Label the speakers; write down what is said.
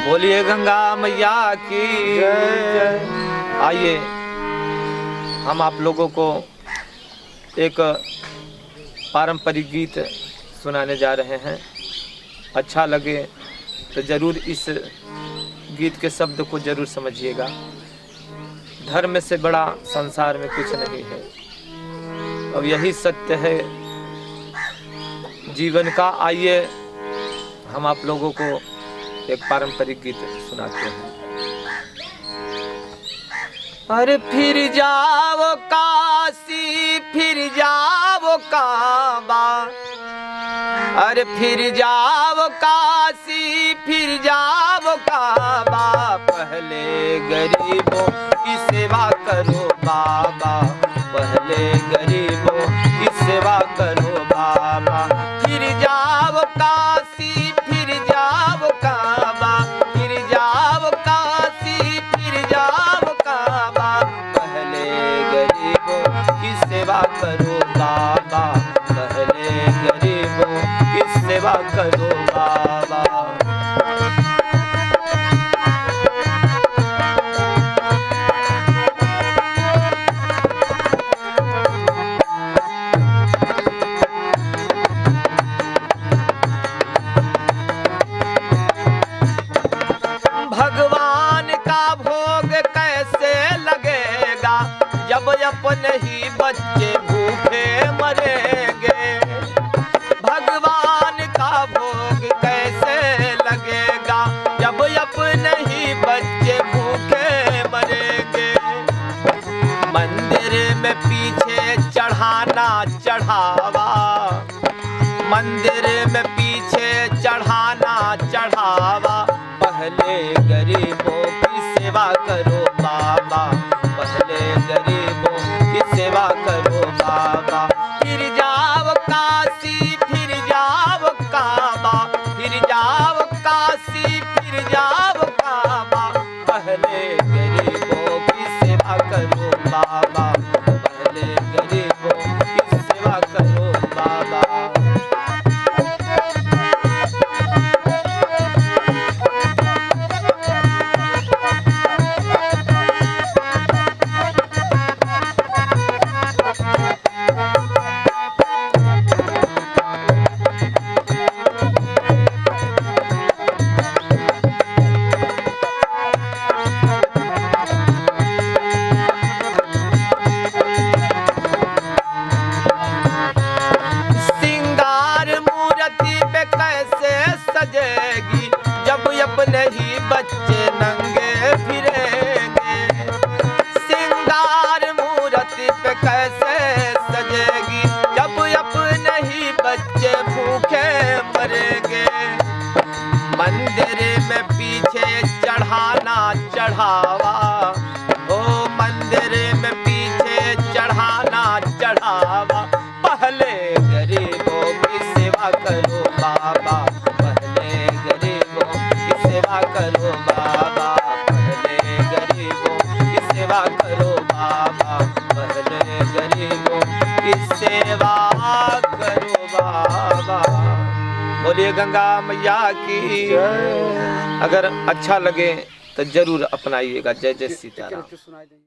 Speaker 1: बोलिए गंगा मैया की जय। आइए हम आप लोगों को एक पारंपरिक गीत सुनाने जा रहे हैं। अच्छा लगे तो ज़रूर इस गीत के शब्द को ज़रूर समझिएगा। धर्म से बड़ा संसार में कुछ नहीं है, अब यही सत्य है जीवन का। आइए हम आप लोगों को एक पारंपरिक गीत सुनाते हैं। अरे फिर जाओ काशी, फिर जाओ काबा, अरे फिर जाओ काशी, फिर जाओ काबा, पहले गरीबों की सेवा करो बाबा, पहले गरीबों की सेवा करो बाबा। फिर जाओ काशी, फिर जाओ काबा, फिर जाओ काशी, फिर जाओ काबा, पहले गरीबों की सेवा करो बाबा, पहले गरीबों की सेवा करो बाबा। भगवान का भोग कैसे लगेगा जब अपने ही बच्चे भूखे मरेंगे। भगवान का भोग कैसे लगेगा जब अपने ही बच्चे भूखे मरेंगे। मंदिर में पीछे चढ़ाना चढ़ावा, मंदिर में पीछे चढ़ाना चढ़ावा, पहले गरीबों की सेवा करो बाबा, पहले गरीबों की सेवा करो बाबा। फिर जाओ काशी, फिर जाओ काबा, फिर जाओ काशी, फिर जाओ काबा, पहले गरीबों की सेवा करो बाबा, पहले गरीबों की सेवा करो बाबा। सजेगी जब अपने ही बच्चे नंगे फिरेंगे। सिंगार मूर्ति पे कैसे सजेगी जब अपने ही बच्चे भूखे मरेंगे। मंदिर में पीछे चढ़ाना चढ़ावा, ओ मंदिर में पीछे चढ़ाना चढ़ावा, पहले गरीबों की सेवा करो बाबा, करो बाबा, पहले गरीबों की सेवा करो बाबा, पहले गरीबों की सेवा करो बाबा। बोलिए गंगा मैया की जय। अगर अच्छा लगे तो जरूर अपनाइएगा। जय जय सीताराम।